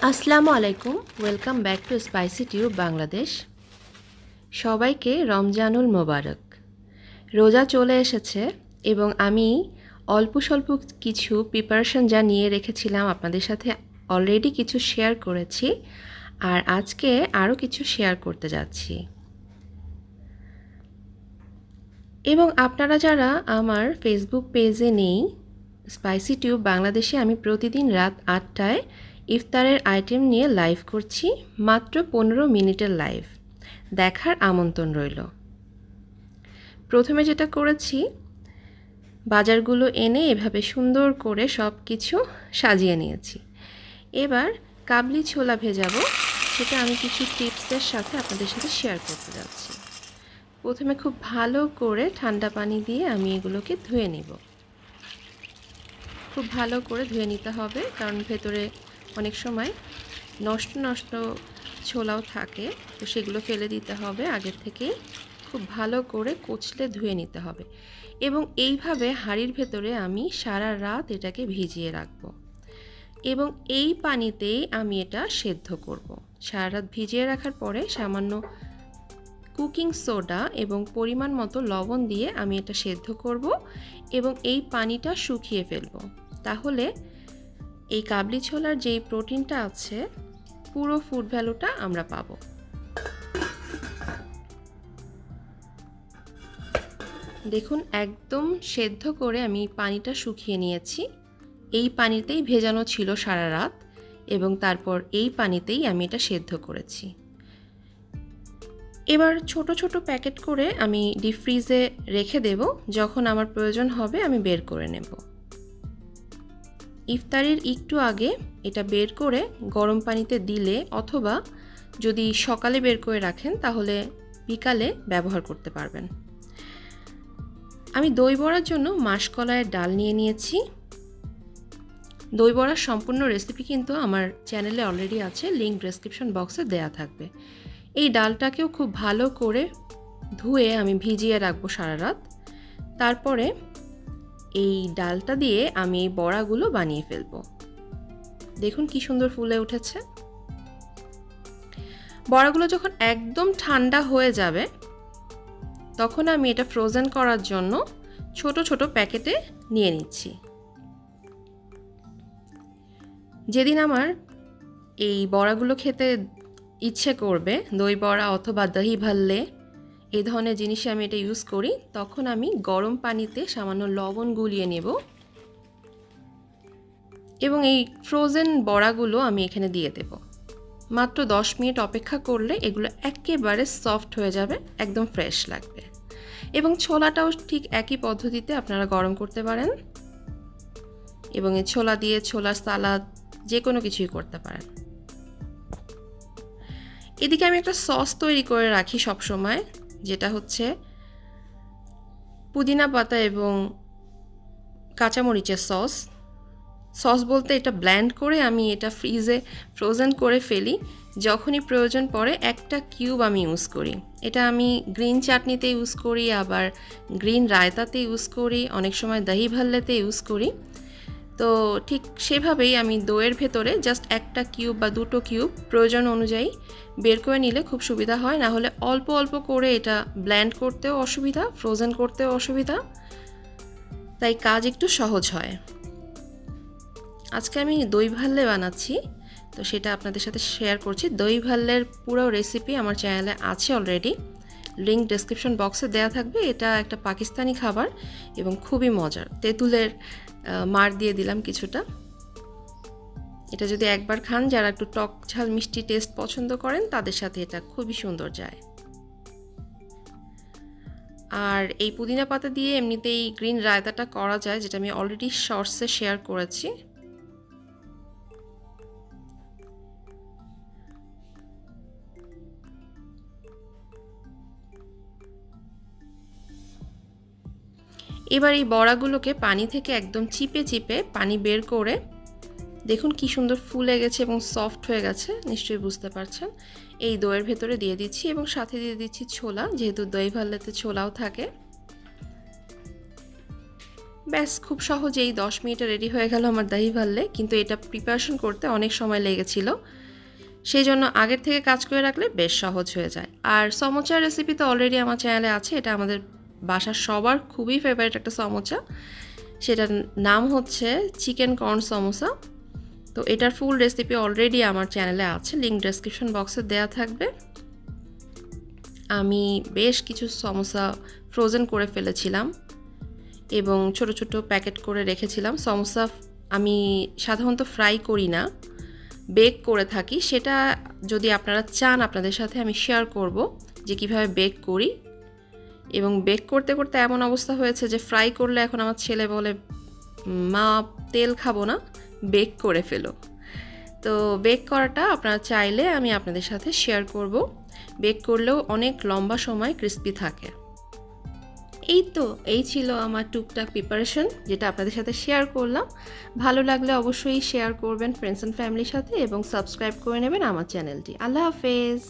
আসসালামু আলাইকুম, welcome back to spicy tube Bangladesh. সবাইকে রমজানুল মোবারক। রোজা চলে এসেছে এবং আমি অল্প স্বল্প কিছু প্রিপারেশন যা নিয়ে রেখেছিলাম আপনাদের সাথে অলরেডি কিছু শেয়ার করেছি, আর আজকে আরও কিছু শেয়ার করতে যাচ্ছি। এবং আপনারা যারা আমার ফেসবুক পেজে নেই, স্পাইসি টিউব বাংলাদেশে আমি প্রতিদিন রাত ৮টায় ইফতারের আইটেম নিয়ে লাইভ করছি, মাত্র 15 মিনিটের লাইভ, দেখার আমন্ত্রণ রইল। প্রথমে যেটা করেছি, বাজারগুলো এনে এভাবে সুন্দর করে সব কিছু সাজিয়ে নিয়েছি। এবার কাবলি ছোলা ভেজাবো, সেটা আমি কিছু টিপসের সাথে আপনাদের সাথে শেয়ার করতে যাচ্ছি। প্রথমে খুব ভালো করে ঠান্ডা পানি দিয়ে আমি এগুলোকে ধুয়ে নিব। খুব ভালো করে ধুয়ে নিতে হবে, কারণ ভেতরে অনেক সময় নষ্ট নষ্ট ছোলাও থাকে, তো সেগুলো ফেলে দিতে হবে আগের থেকেই। খুব ভালো করে কচলে ধুয়ে নিতে হবে এবং এইভাবে হাঁড়ির ভেতরে আমি সারা রাত এটাকে ভিজিয়ে রাখবো এবং এই পানিতেই আমি এটা সেদ্ধ করব। সারা রাত ভিজিয়ে রাখার পরে সামান্য কুকিং সোডা এবং পরিমাণ মতো লবণ দিয়ে আমি এটা সেদ্ধ করব এবং এই পানিটা শুকিয়ে ফেলব। তাহলে এই কাবলি ছোলার যেই প্রোটিনটা আছে, পুরো ফুড ভ্যালুটা আমরা পাবো। দেখুন, একদম সেদ্ধ করে আমি পানিটা শুকিয়ে নিয়েছি। এই পানিতেই ভেজানো ছিল সারা রাত এবং তারপর এই পানিতেই আমি এটা সেদ্ধ করেছি। এবার ছোট ছোট প্যাকেট করে আমি ডিপ ফ্রিজে রেখে দেব, যখন আমার প্রয়োজন হবে আমি বের করে নেব। ইফতারির একটু আগে এটা বের করে গরম পানিতে দিলে, অথবা যদি সকালে বের করে রাখেন তাহলে বিকালে ব্যবহার করতে পারবেন। আমি দই বড়ার জন্য মাসকলাইয়ের ডাল নিয়ে নিয়েছি। দই বড়ার সম্পূর্ণ রেসিপি কিন্তু আমার চ্যানেলে অলরেডি আছে, লিঙ্ক ডেসক্রিপশন বক্সে দেয়া থাকবে। এই ডালটাকেও খুব ভালো করে ধুয়ে আমি ভিজিয়ে রাখবো সারা রাত। তারপরে এই ডালটা দিয়ে আমি এই বড়াগুলো বানিয়ে ফেলবো। দেখুন কি সুন্দর ফুলে উঠেছে। বড়াগুলো যখন একদম ঠান্ডা হয়ে যাবে, তখন আমি এটা ফ্রোজেন করার জন্য ছোট ছোট প্যাকেটে নিয়ে নিচ্ছি। যেদিন আমার এই বড়াগুলো খেতে ইচ্ছে করবে, দই বড়া অথবা দহি ভাল্লে, এই ধরনের জিনিসে আমি এটা ইউজ করি, তখন আমি গরম পানিতে সামান্য লবণ গুলিয়ে নেব এবং এই ফ্রোজেন বড়াগুলো আমি এখানে দিয়ে দেব। মাত্র 10 মিনিট অপেক্ষা করলে এগুলো একেবারে সফট হয়ে যাবে, একদম ফ্রেশ লাগবে। এবং ছোলাটাও ঠিক একই পদ্ধতিতে আপনারা গরম করতে পারেন এবং এই ছোলা দিয়ে ছোলার সালাদ যে কোনো কিছুই করতে পারেন। এদিকে আমি একটা সস তৈরি করে রাখি সব সময়, যেটা হচ্ছে পুদিনা পাতা এবং কাঁচামরিচের সস। সস বলতে এটা ব্লেন্ড করে আমি এটা ফ্রিজে ফ্রোজেন করে ফেলি, যখনই প্রয়োজন পড়ে একটা কিউব আমি ইউজ করি। এটা আমি গ্রিন চাটনিতে ইউজ করি, আবার গ্রিন রায়তাতে ইউজ করি, অনেক সময় দহি ভাল্লেতে ইউজ করি। তো ঠিক সেভাবেই আমি দইয়ের ভেতরে জাস্ট একটা কিউব বা দুটো কিউব প্রয়োজন অনুযায়ী বের করে নিলে খুব সুবিধা হয়। না হলে অল্প অল্প করে এটা ব্লেন্ড করতেও অসুবিধা, ফ্রোজেন করতেও অসুবিধা, তাই কাজ একটু সহজ হয়। আজকে আমি দই ভাল্লে বানাচ্ছি, তো সেটা আপনাদের সাথে শেয়ার করছি। দই ভাল্লের পুরো রেসিপি আমার চ্যানেলে আছে অলরেডি, লিঙ্ক ডেসক্রিপশন বক্সে দেওয়া থাকবে। এটা একটা পাকিস্তানি খাবার এবং খুবই মজার। তেঁতুলের মার দিয়ে দিলাম কিছুটা। এটা যদি একবার খান, যারা একটু টক ঝাল মিষ্টি টেস্ট পছন্দ করেন, তাদের সাথে এটা খুবই সুন্দর যায়। আর এই পুদিনা পাতা দিয়ে এমনিতেই গ্রিন রায়তাটা করা যায়, যেটা আমি অলরেডি শর্টসে শেয়ার করেছি। এবার এই বড়াগুলোকে পানি থেকে একদম চিপে চিপে পানি বের করে, দেখুন কি সুন্দর ফুলে গেছে এবং সফট হয়ে গেছে, নিশ্চয়ই বুঝতে পারছেন। এই দইয়ের ভেতরে দিয়ে দিচ্ছি এবং সাথে দিয়ে দিচ্ছি ছোলা, যেহেতু দই ভাল্লাতে ছোলাও থাকে। ব্যাস খুব সহজেই 10 মিনিটে রেডি হয়ে গেল আমার দহি ভাল্লে, কিন্তু এটা প্রিপারেশন করতে অনেক সময় লেগেছিল, সেই জন্য আগের থেকে কাজ করে রাখলে বেশ সহজ হয়ে যায়। আর সমোচার রেসিপি তো অলরেডি আমার চ্যানেলে আছে, এটা আমাদের বাসার সবার খুবই ফেভারিট একটা সমোচা, সেটার নাম হচ্ছে চিকেন কর্ন সমোসা। তো এটার ফুল রেসিপি অলরেডি আমার চ্যানেলে আছে, লিঙ্ক ডেসক্রিপশন বক্সে দেওয়া থাকবে। আমি বেশ কিছু সমোসা ফ্রোজেন করে ফেলেছিলাম এবং ছোট ছোট প্যাকেট করে রেখেছিলাম। সমোসা আমি সাধারণত ফ্রাই করি না, বেক করে থাকি। সেটা যদি আপনারা চান আপনাদের সাথে আমি শেয়ার করব যে কিভাবে বেক করি। এবং বেক করতে করতে এমন অবস্থা হয়েছে যে ফ্রাই করলে এখন আমার ছেলে বলে, মা তেল খাবো না, বেক করে ফেলো। তো বেক করাটা আপনারা চাইলে আমি আপনাদের সাথে শেয়ার করব। বেক করলেও অনেক লম্বা সময় ক্রিস্পি থাকে। এই ছিল আমার টুকটাক প্রিপারেশন, যেটা আপনাদের সাথে শেয়ার করলাম। ভালো লাগলে অবশ্যই শেয়ার করবেন ফ্রেন্ডস অ্যান্ড ফ্যামিলির সাথে এবং সাবস্ক্রাইব করে নেবেন আমার চ্যানেলটি। আল্লাহ হাফেজ।